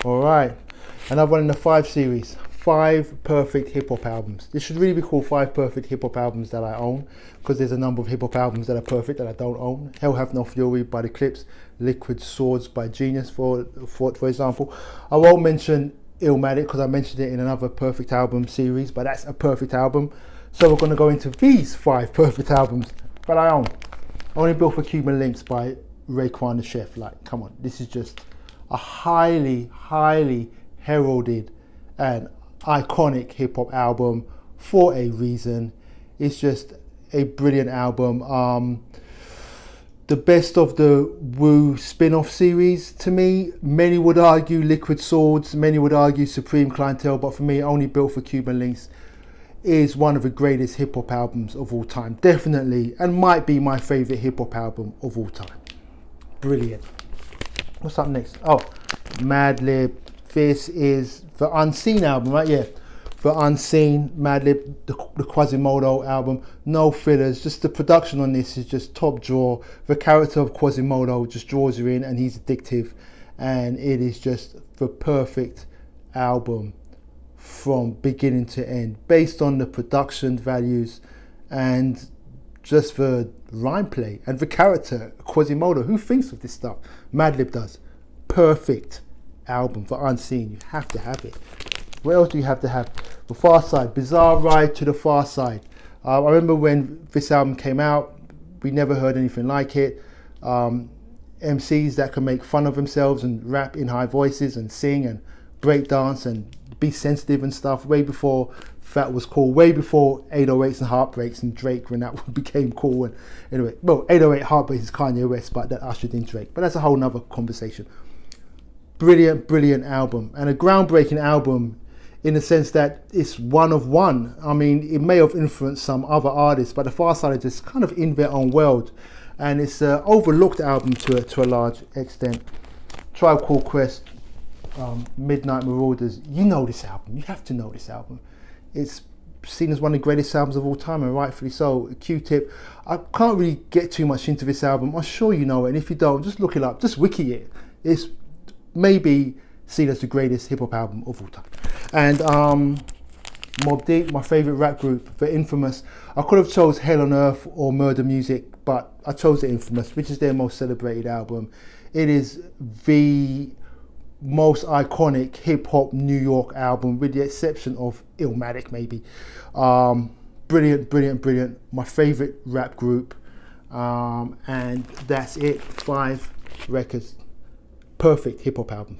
All right, another one in the 5 series. 5 perfect hip hop albums. This should really be called 5 perfect hip hop albums that I own, because there's a number of hip hop albums that are perfect that I don't own. Hell Have No Fury by The Clips, Liquid Swords by Genius, for example. I won't mention Illmatic because I mentioned it in another perfect album series, but that's a perfect album. So we're going to go into these 5 perfect albums that I own. Only Built for Cuban Links by Raekwon the Chef. Like, come on, this is just a highly heralded and iconic hip hop album for a reason. It's just a brilliant album. The best of the Wu spin-off series to me. Many would argue Liquid Swords, many would argue Supreme Clientele, but for me, Only Built for Cuban Links is one of the greatest hip hop albums of all time. Definitely, and might be my favorite hip hop album of all time. Brilliant. What's up next? Oh, Madlib. This is the Unseen album, right? Yeah, the Unseen, Madlib, the Quasimodo album. No fillers, just the production on this is just top draw. The character of Quasimodo just draws you in, and he's addictive, and it is just the perfect album from beginning to end, based on the production values and just the rhyme play and the character Quasimodo. Who thinks of this stuff? Madlib does. Perfect album for Unseen. You have to have it. What else do you have to have? The Far Side, Bizarre Ride to the Far Side. I remember when this album came out, we never heard anything like it. MCs that can make fun of themselves and rap in high voices and sing and break dance and be sensitive and stuff, way before that was cool, way before 808s and Heartbreaks and Drake, when that became cool. And anyway, well, 808 Heartbreaks is Kanye West, but that ushered in Drake. But that's a whole nother conversation. Brilliant album, and a groundbreaking album in the sense that it's one of one. I mean, it may have influenced some other artists, but the Far Side is just kind of in their own world, and it's an overlooked album to a large extent. Tribe Called Quest, Midnight Marauders. You know this album. You have to know this album. It's seen as one of the greatest albums of all time, and rightfully so. Q-Tip. I can't really get too much into this album. I'm sure you know it, and if you don't, just look it up. Just wiki it. It's maybe seen as the greatest hip hop album of all time. And Mobb Deep, my favorite rap group, the Infamous. I could have chose Hell on Earth or Murder Music, but I chose the Infamous, which is their most celebrated album. It is the most iconic hip hop New York album, with the exception of Illmatic, maybe. Brilliant. My favorite rap group, and that's it. 5 records. Perfect hip hop album.